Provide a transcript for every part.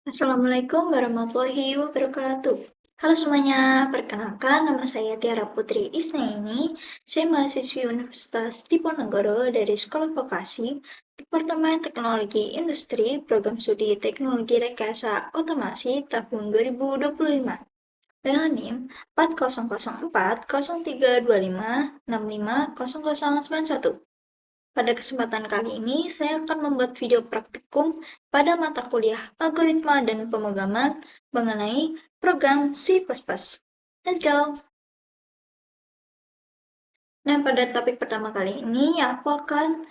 Assalamualaikum warahmatullahi wabarakatuh. Halo semuanya, perkenalkan nama saya Tiara Putri Isnaini. Saya mahasiswi Universitas Diponegoro dari Sekolah Vokasi, Departemen Teknologi Industri, Program Studi Teknologi Rekayasa Otomasi tahun 2025. Dengan NIM 40040325650091. Pada kesempatan kali ini, saya akan membuat video praktikum pada mata kuliah algoritma dan pemrograman mengenai program C++. Let's go! Nah, pada topik pertama kali ini, aku akan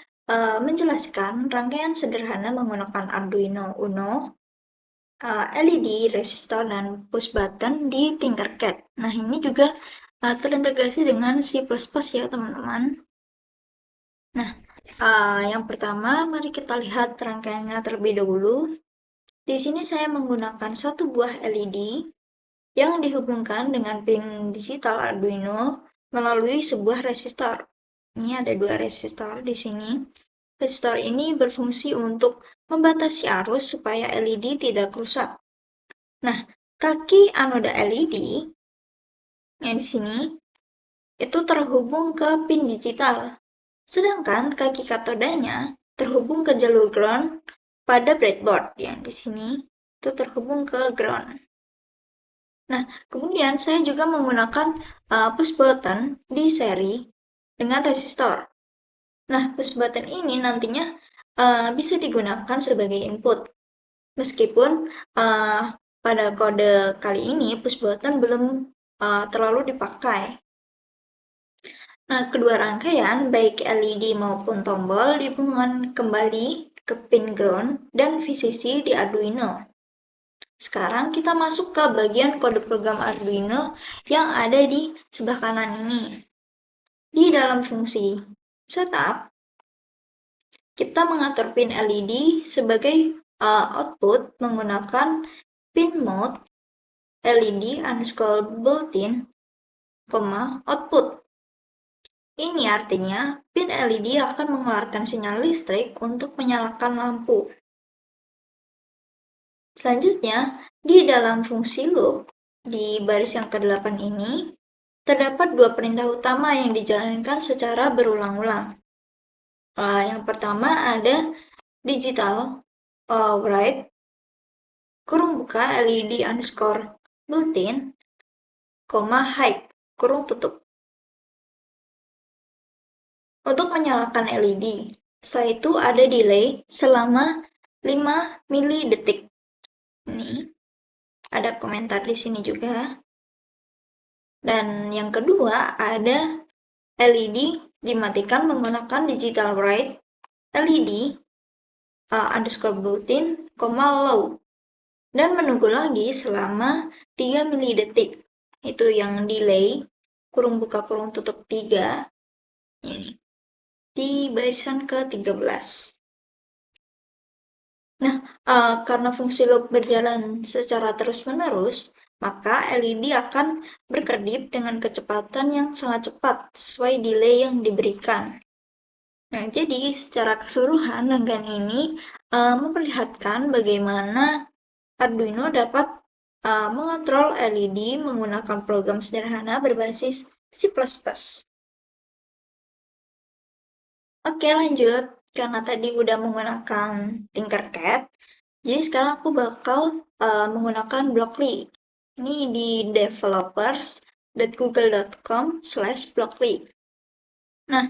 menjelaskan rangkaian sederhana menggunakan Arduino Uno, LED, resistor, dan push button di Tinkercad. Nah, ini juga terintegrasi dengan C++ ya, teman-teman. Nah, yang pertama, mari kita lihat rangkaiannya terlebih dahulu. Di sini saya menggunakan satu buah LED yang dihubungkan dengan pin digital Arduino melalui sebuah resistor. Ini ada dua resistor di sini. Resistor ini berfungsi untuk membatasi arus supaya LED tidak rusak. Nah, kaki anoda LED yang di sini itu terhubung ke pin digital. Sedangkan kaki katodanya terhubung ke jalur ground pada breadboard yang di sini itu terhubung ke ground. Nah, kemudian saya juga menggunakan push button di seri dengan resistor. Nah, push button ini nantinya bisa digunakan sebagai input. Meskipun pada kode kali ini push button belum terlalu dipakai. Nah, kedua rangkaian, baik LED maupun tombol, dihubungkan kembali ke pin ground dan VCC di Arduino. Sekarang kita masuk ke bagian kode program Arduino yang ada di sebelah kanan ini. Di dalam fungsi setup, kita mengatur pin LED sebagai output menggunakan pin mode LED underscore bulletin, output. Ini artinya pin LED akan mengeluarkan sinyal listrik untuk menyalakan lampu. Selanjutnya, di dalam fungsi loop, di baris yang ke-8 ini, terdapat dua perintah utama yang dijalankan secara berulang-ulang. Yang pertama ada digital write, kurung buka LED underscore bulletin, hide, kurung tutup. Untuk menyalakan LED, setelah itu ada delay selama 5 mili detik. Ini ada komentar di sini juga. Dan yang kedua ada LED dimatikan menggunakan digital write LED underscore bulletin, low, dan menunggu lagi selama 3 mili detik. Itu yang delay, kurung buka kurung tutup 3, ini di barisan ke-13. Nah, karena fungsi loop berjalan secara terus-menerus, maka LED akan berkedip dengan kecepatan yang sangat cepat sesuai delay yang diberikan. Nah, jadi secara keseluruhan rangkaian ini memperlihatkan bagaimana Arduino dapat mengontrol LED menggunakan program sederhana berbasis C++. Oke, lanjut. Karena tadi udah menggunakan Tinkercad, jadi sekarang aku bakal menggunakan Blockly. Ini di developers.google.com/blockly. Nah,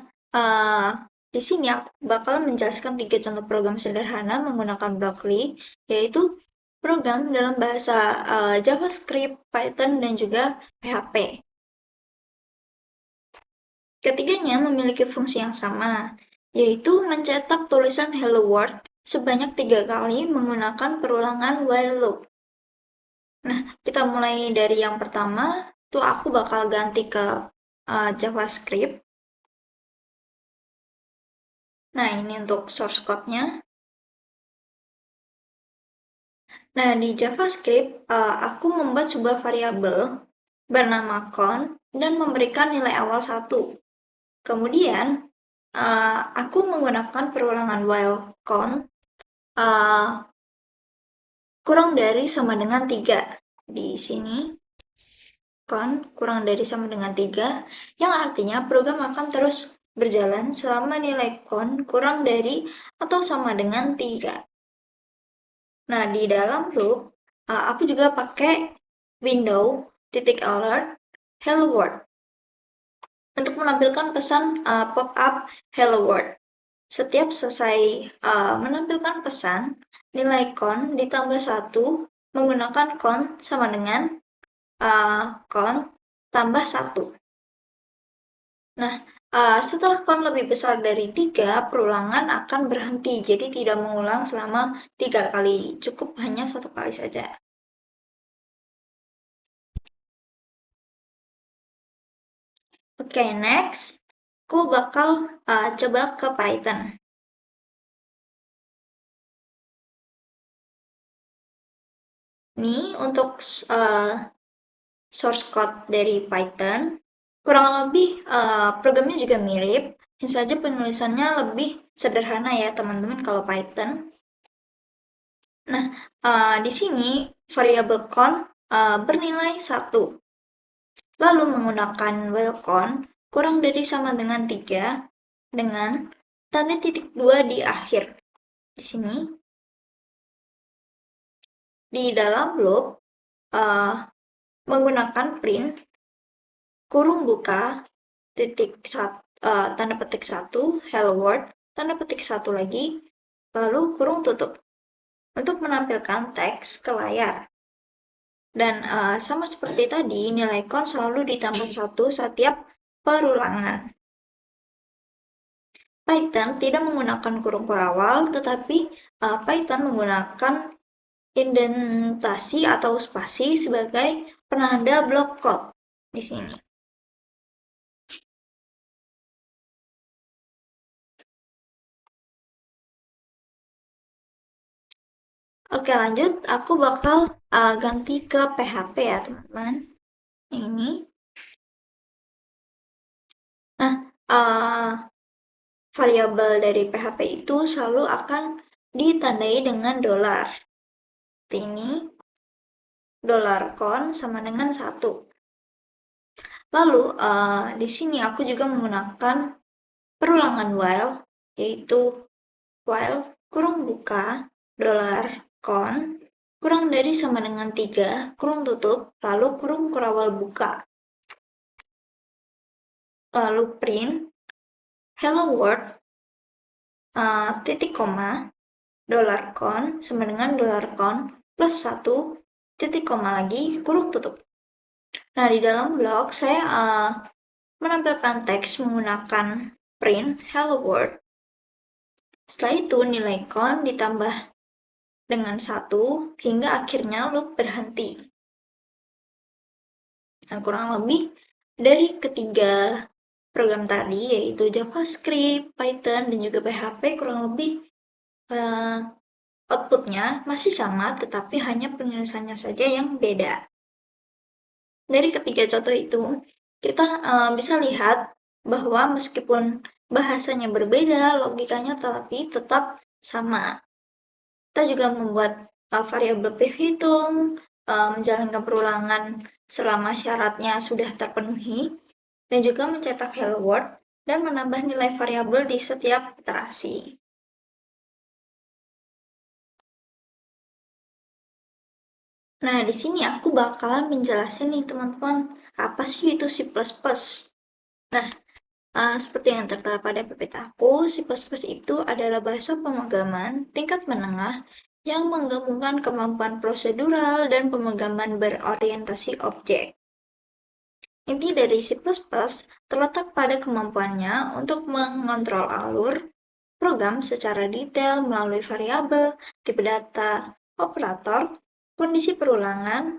di sini aku bakal menjelaskan 3 contoh program sederhana menggunakan Blockly, yaitu program dalam bahasa JavaScript, Python, dan juga PHP. Ketiganya memiliki fungsi yang sama, yaitu mencetak tulisan Hello World sebanyak 3 kali menggunakan perulangan while loop. Nah, kita mulai dari yang pertama, tuh aku bakal ganti ke JavaScript. Nah, ini untuk source code-nya. Nah, di JavaScript, aku membuat sebuah variabel bernama count dan memberikan nilai awal 1. Kemudian, aku menggunakan perulangan while count kurang dari sama dengan 3. Di sini con kurang dari sama dengan 3, yang artinya program akan terus berjalan selama nilai con kurang dari atau sama dengan 3. Nah, di dalam loop, aku juga pakai window titik alert hello world untuk menampilkan pesan pop-up hello world. Setiap selesai menampilkan pesan, nilai con ditambah 1 menggunakan con sama dengan con tambah 1. Nah, setelah con lebih besar dari 3, perulangan akan berhenti, jadi tidak mengulang selama 3 kali, cukup hanya 1 kali saja. Oke, next, aku bakal coba ke Python. Ini untuk source code dari Python. Kurang lebih programnya juga mirip, hanya saja penulisannya lebih sederhana ya teman-teman kalau Python. Nah, di sini variabel con bernilai 1. Lalu menggunakan while con kurang dari sama dengan 3 dengan tanda titik 2 di akhir. Di sini, di dalam loop, menggunakan print kurung buka titik tanda petik 1 hello world tanda petik 1 lagi lalu kurung tutup untuk menampilkan teks ke layar. Dan sama seperti tadi, nilai con selalu ditambah 1 setiap perulangan. Python tidak menggunakan kurung perawal, tetapi Python menggunakan indentasi atau spasi sebagai penanda blok code di sini. Oke, lanjut. Aku bakal ganti ke PHP ya, teman-teman. Ini. Nah, variabel dari PHP itu selalu akan ditandai dengan $. Ini $con sama dengan 1. Lalu, di sini aku juga menggunakan perulangan while, yaitu while kurung buka $con kurang dari sama dengan 3, kurung tutup, lalu kurung kurawal buka. Lalu print hello world titik koma $con sama dengan $con plus 1 titik koma lagi kurung tutup. Nah, di dalam blog saya menampilkan teks menggunakan print hello world. Setelah itu nilai con ditambah dengan 1 hingga akhirnya loop berhenti. Nah, kurang lebih dari ketiga program tadi, yaitu JavaScript, Python, dan juga PHP, kurang lebih outputnya masih sama, tetapi hanya penulisannya saja yang beda. Dari ketiga contoh itu, kita bisa lihat bahwa meskipun bahasanya berbeda, logikanya tapi tetap sama. Kita juga membuat variabel pivhitung, menjalankan perulangan selama syaratnya sudah terpenuhi, dan juga mencetak hello world dan menambah nilai variabel di setiap iterasi. Nah, di sini aku bakalan menjelaskan nih teman-teman, apa sih itu C++? Nah, seperti yang tertera pada PPT aku, C++ itu adalah bahasa pemrograman tingkat menengah yang menggabungkan kemampuan prosedural dan pemrograman berorientasi objek. Inti dari C++ terletak pada kemampuannya untuk mengontrol alur program secara detail melalui variabel, tipe data, operator, kondisi perulangan,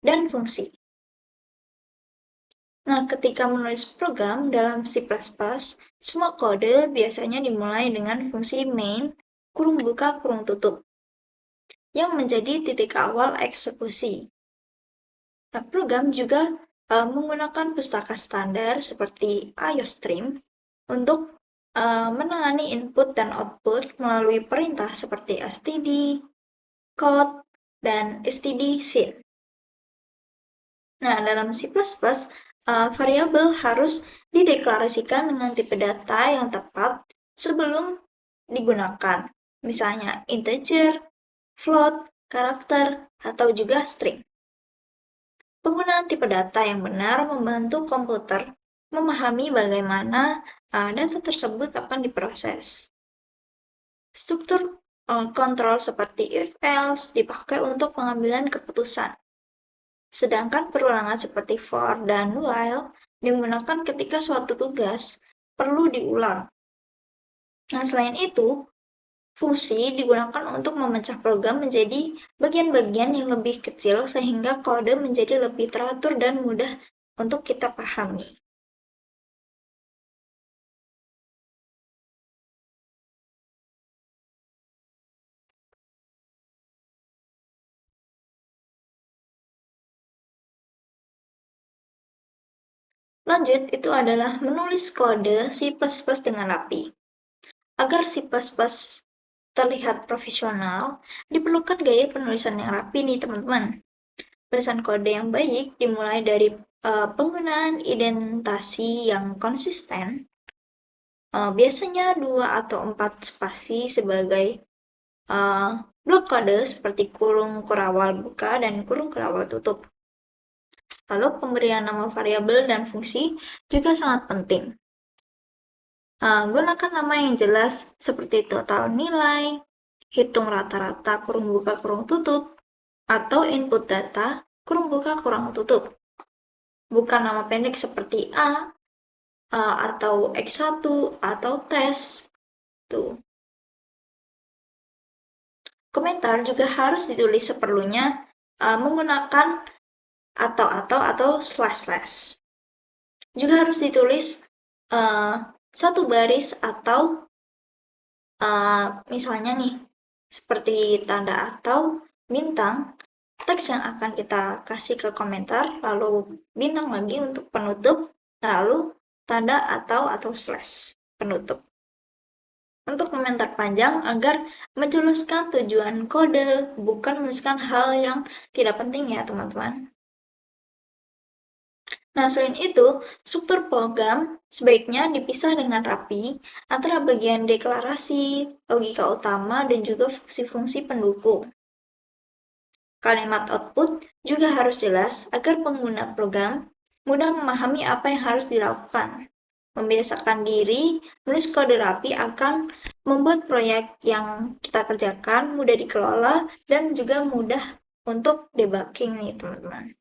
dan fungsi. Nah, ketika menulis program dalam C++, semua kode biasanya dimulai dengan fungsi main, kurung buka, kurung tutup, yang menjadi titik awal eksekusi. Nah, program juga menggunakan pustaka standar seperti IOStream untuk menangani input dan output melalui perintah seperti std, code, dan std_syn. Nah, dalam C++, variabel harus dideklarasikan dengan tipe data yang tepat sebelum digunakan, misalnya integer, float, karakter, atau juga string. Penggunaan tipe data yang benar membantu komputer memahami bagaimana data tersebut akan diproses. Struktur kontrol seperti if-else dipakai untuk pengambilan keputusan. Sedangkan perulangan seperti for dan while digunakan ketika suatu tugas perlu diulang. Nah, selain itu, fungsi digunakan untuk memecah program menjadi bagian-bagian yang lebih kecil sehingga kode menjadi lebih teratur dan mudah untuk kita pahami. Lanjut, itu adalah menulis kode C++ dengan rapi. Agar C++ terlihat profesional, diperlukan gaya penulisan yang rapi nih teman-teman. Penulisan kode yang baik dimulai dari penggunaan indentasi yang konsisten, biasanya 2 atau 4 spasi sebagai blok kode seperti kurung kurawal buka dan kurung kurawal tutup. Lalu pemberian nama variabel dan fungsi juga sangat penting. Gunakan nama yang jelas seperti total nilai, hitung rata-rata kurung buka kurung tutup, atau input data kurung buka kurung tutup. Bukan nama pendek seperti A atau X1 atau tes. Tuh. Komentar juga harus ditulis seperlunya menggunakan atau slash. Juga harus ditulis satu baris atau misalnya nih seperti tanda atau bintang, teks yang akan kita kasih ke komentar, lalu bintang lagi untuk penutup, lalu tanda atau slash penutup. Untuk komentar panjang agar menjelaskan tujuan kode, bukan menuliskan hal yang tidak penting ya teman-teman. Nah, selain itu, struktur program sebaiknya dipisah dengan rapi antara bagian deklarasi, logika utama, dan juga fungsi-fungsi pendukung. Kalimat output juga harus jelas agar pengguna program mudah memahami apa yang harus dilakukan. Membiasakan diri menulis kode rapi akan membuat proyek yang kita kerjakan mudah dikelola dan juga mudah untuk debugging nih teman-teman.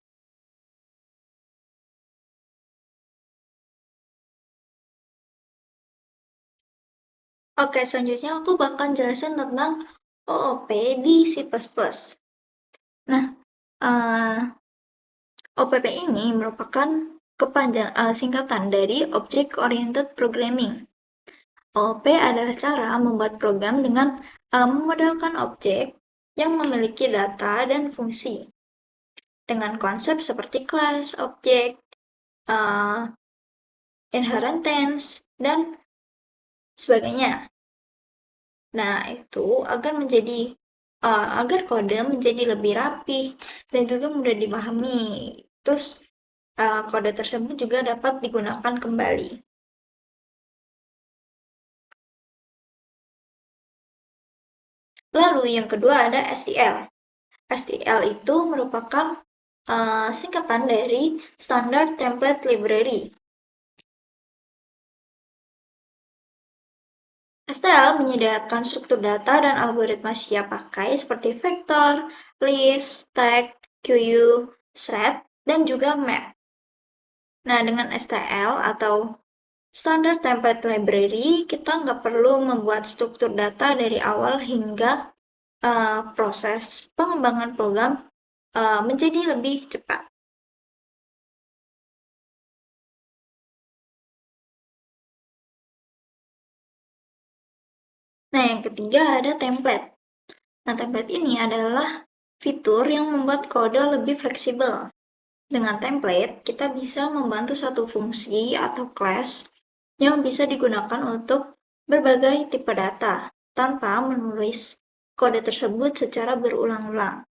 Oke, selanjutnya aku bakal jelasin tentang OOP di C++. Nah, OPP ini merupakan singkatan dari Object Oriented Programming. OOP adalah cara membuat program dengan memodelkan objek yang memiliki data dan fungsi. Dengan konsep seperti class, objek, inheritance, dan sebagainya. Nah, itu agar kode menjadi lebih rapi dan juga mudah dipahami. Terus kode tersebut juga dapat digunakan kembali. Lalu yang kedua ada STL. STL itu merupakan singkatan dari Standard Template Library. STL menyediakan struktur data dan algoritma siap pakai seperti vektor, list, tag, queue, thread, dan juga map. Nah, dengan STL atau Standard Template Library, kita nggak perlu membuat struktur data dari awal hingga proses pengembangan program menjadi lebih cepat. Nah, yang ketiga ada template. Nah, template ini adalah fitur yang membuat kode lebih fleksibel. Dengan template, kita bisa membantu satu fungsi atau class yang bisa digunakan untuk berbagai tipe data tanpa menulis kode tersebut secara berulang-ulang.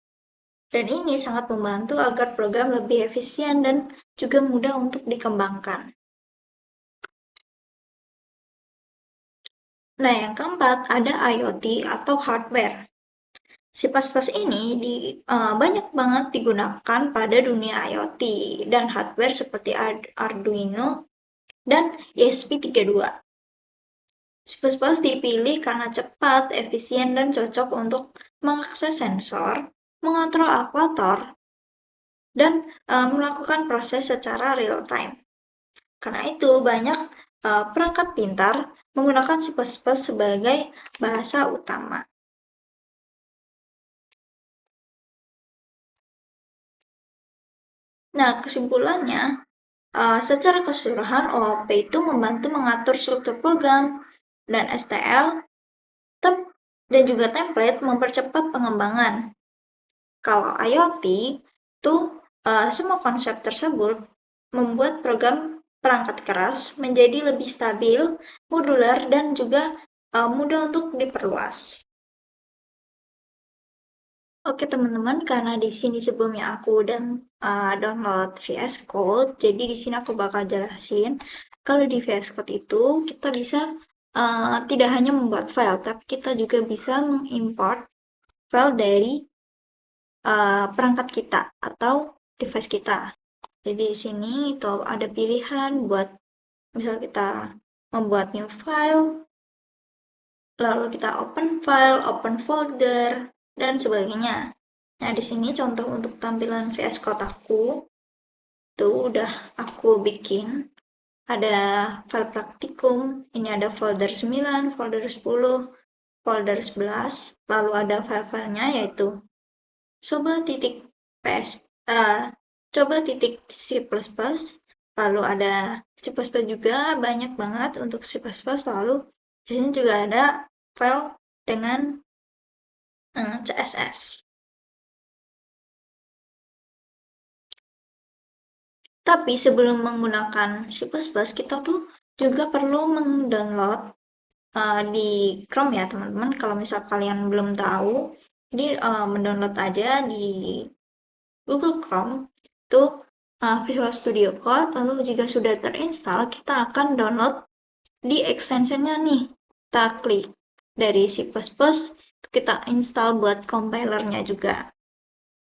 Dan ini sangat membantu agar program lebih efisien dan juga mudah untuk dikembangkan. Nah, yang keempat ada IoT atau hardware. C++ ini banyak banget digunakan pada dunia IoT dan hardware seperti Arduino dan ESP32. C++ dipilih karena cepat, efisien, dan cocok untuk mengakses sensor, mengontrol aktuator, dan melakukan proses secara real time. Karena itu, banyak perangkat pintar menggunakan C++ sebagai bahasa utama. Nah, kesimpulannya, secara keseluruhan OOP itu membantu mengatur struktur program dan STL, dan juga template mempercepat pengembangan. Kalau IoT, itu semua konsep tersebut membuat program perangkat keras menjadi lebih stabil, modular, dan juga mudah untuk diperluas. Oke teman-teman, karena di sini sebelumnya aku udah download VS Code, jadi di sini aku bakal jelasin kalau di VS Code itu kita bisa tidak hanya membuat file, tapi kita juga bisa mengimport file dari perangkat kita atau device kita. Jadi di sini itu ada pilihan buat misal kita membuat new file, lalu kita open file, open folder, dan sebagainya. Nah, di sini contoh untuk tampilan VS Code aku, itu udah aku bikin. Ada file praktikum, ini ada folder 9, folder 10, folder 11, lalu ada file-filenya yaitu coba.ps, C++, lalu ada C++ juga, banyak banget untuk C++, lalu di sini juga ada file dengan CSS. Tapi sebelum menggunakan C++, kita tuh juga perlu mendownload di Chrome ya teman-teman. Kalau misal kalian belum tahu, jadi mendownload aja di Google Chrome itu Visual Studio Code. Lalu jika sudah terinstall, kita akan download di extensionnya nih. Kita klik dari C++, kita install buat compilernya juga.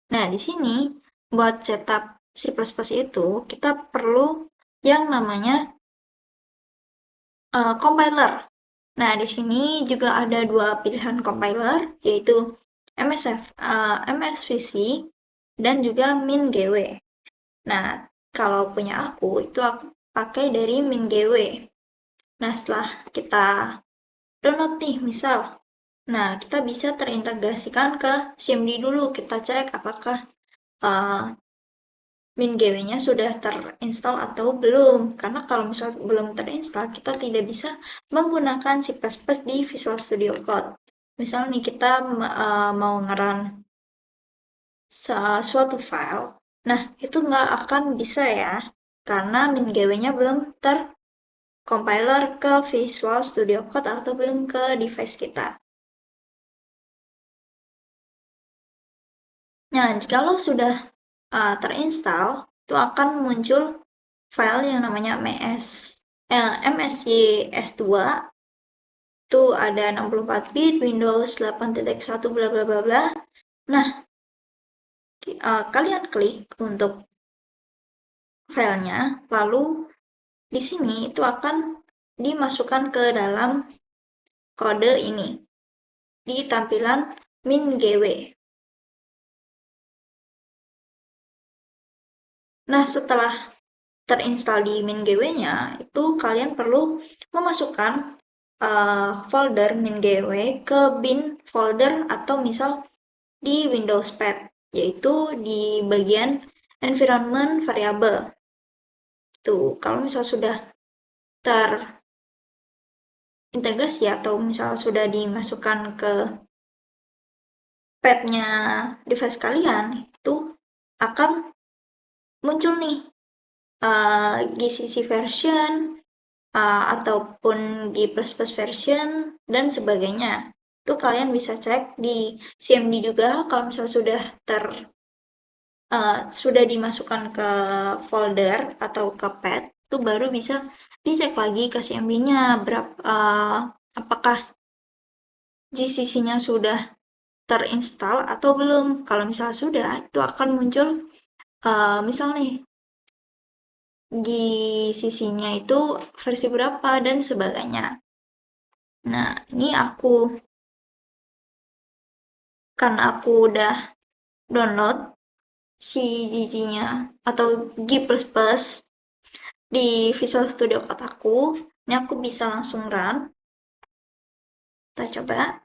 Nah, di sini buat setup C++ itu kita perlu yang namanya compiler. Nah, di sini juga ada dua pilihan compiler, yaitu MSVC dan juga MinGW. Nah, kalau punya aku, itu aku pakai dari MinGW. Nah, setelah kita download nih, misal, nah kita bisa terintegrasikan ke CMD dulu. Kita cek apakah MinGW-nya sudah terinstall atau belum. Karena kalau misalnya belum terinstall, kita tidak bisa menggunakan C++ di Visual Studio Code. Misalnya nih kita mau ngerun suatu file, nah itu nggak akan bisa ya, karena MinGW-nya belum tercompiler ke Visual Studio Code atau belum ke device kita. Nah, kalau sudah terinstall, itu akan muncul file yang namanya MSYS2, itu ada 64 bit, Windows 8.1 bla bla bla bla. Nah, kalian klik untuk filenya, lalu di sini itu akan dimasukkan ke dalam kode ini di tampilan MinGW. Nah, setelah terinstall di MinGW-nya, itu kalian perlu memasukkan folder MinGW ke bin folder atau misal di Windows Pad, yaitu di bagian environment variable. Tuh, kalau misal sudah terintegrasi atau misal sudah dimasukkan ke padnya device kalian, itu akan muncul nih GCC version ataupun G++ version dan sebagainya. Itu kalian bisa cek di CMD juga kalau misal sudah sudah dimasukkan ke folder atau ke pad, itu baru bisa dicek lagi ke CMD-nya apakah GCC-nya sudah terinstall atau belum. Kalau misalnya sudah, itu akan muncul misal nih GCC-nya itu versi berapa dan sebagainya. Nah, ini karena aku udah download si GG-nya atau G++ di Visual Studio Code aku, ini aku bisa langsung run. Kita coba.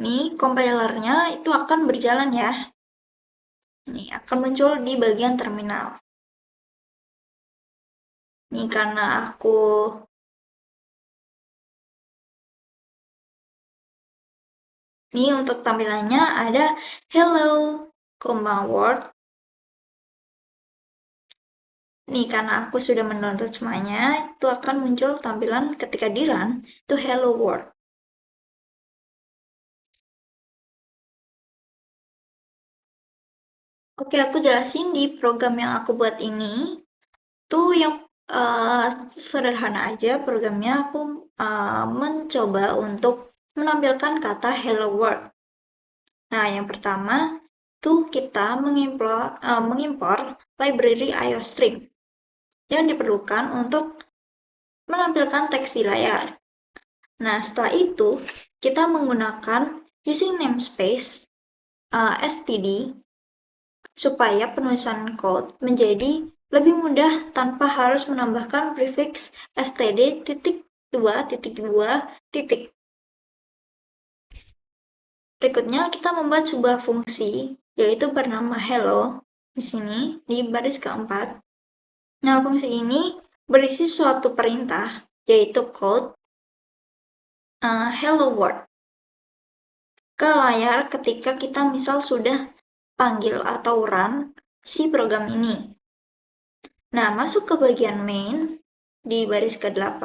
Nih, compilernya itu akan berjalan ya. Ini akan muncul di bagian terminal. Ini karena Nih untuk tampilannya ada hello, world. Nih karena aku sudah mendownload semuanya, itu akan muncul tampilan ketika di run, itu hello world. Oke, aku jelasin di program yang aku buat ini. Tuh yang sederhana aja programnya, aku mencoba untuk menampilkan kata hello world. Nah, yang pertama tuh kita mengimpor library IOStream yang diperlukan untuk menampilkan teks di layar. Nah, setelah itu kita menggunakan using namespace std supaya penulisan code menjadi lebih mudah tanpa harus menambahkan prefix std.2.2. Berikutnya kita membuat sebuah fungsi yaitu bernama hello di sini di baris keempat. Nah, fungsi ini berisi suatu perintah yaitu code hello world ke layar ketika kita misal sudah panggil atau run si program ini. Nah, masuk ke bagian main di baris ke-8,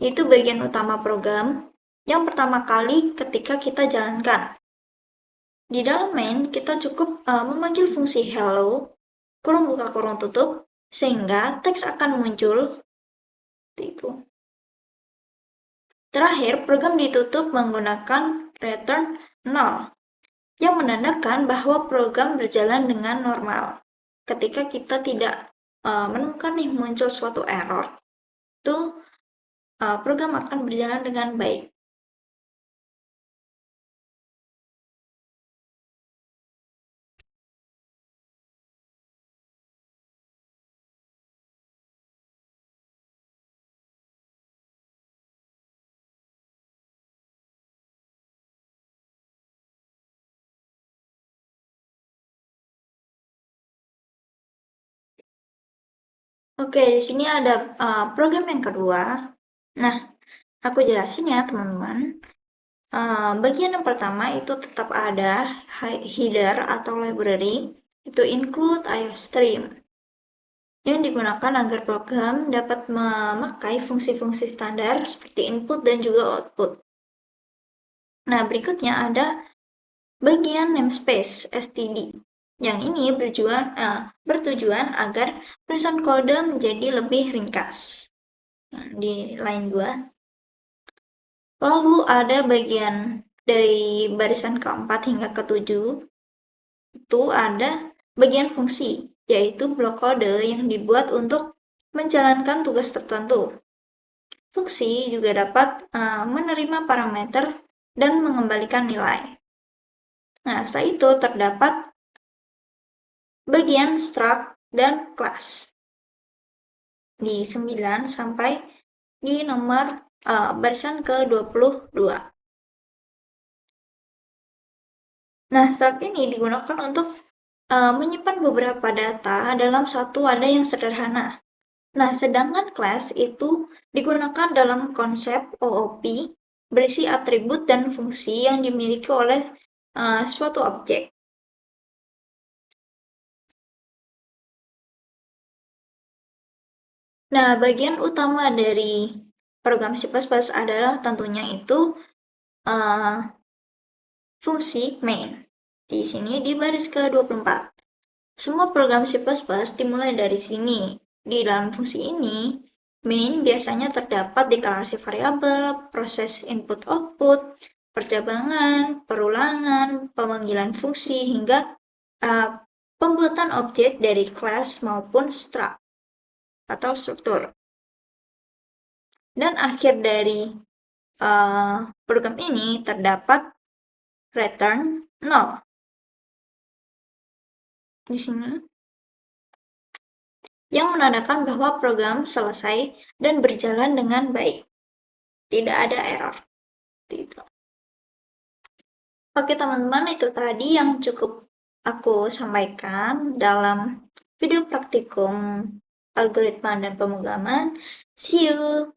itu bagian utama program yang pertama kali ketika kita jalankan. Di dalam main, kita cukup memanggil fungsi hello, kurung buka kurung tutup, sehingga teks akan muncul. Itu. Terakhir, program ditutup menggunakan return 0, yang menandakan bahwa program berjalan dengan normal. Ketika kita tidak menemukan nih muncul suatu error, itu program akan berjalan dengan baik. Oke, di sini ada program yang kedua. Nah, aku jelasin ya teman-teman. Bagian yang pertama itu tetap ada header atau library, itu include IOStream, yang digunakan agar program dapat memakai fungsi-fungsi standar seperti input dan juga output. Nah, berikutnya ada bagian namespace std. Yang ini bertujuan agar tulisan kode menjadi lebih ringkas. Nah, di line 2. Lalu ada bagian dari barisan keempat hingga ketujuh, itu ada bagian fungsi, yaitu blok kode yang dibuat untuk menjalankan tugas tertentu. Fungsi juga dapat menerima parameter dan mengembalikan nilai. Nah, setelah itu terdapat bagian struct dan class di 9 sampai di nomor barisan ke-22. Nah, struct ini digunakan untuk menyimpan beberapa data dalam satu wadah yang sederhana. Nah, sedangkan class itu digunakan dalam konsep OOP berisi atribut dan fungsi yang dimiliki oleh suatu objek. Nah, bagian utama dari program C++ adalah tentunya itu fungsi main. Di sini di baris ke-24. Semua program C++ dimulai dari sini. Di dalam fungsi ini, main biasanya terdapat deklarasi variabel, proses input-output, percabangan, perulangan, pemanggilan fungsi, hingga pembuatan objek dari kelas maupun struct atau struktur. Dan akhir dari program ini terdapat return 0 di sini, yang menandakan bahwa program selesai dan berjalan dengan baik. Tidak ada error. Gitu. Oke teman-teman, itu tadi yang cukup aku sampaikan dalam video praktikum algoritma dan pemrograman. See you!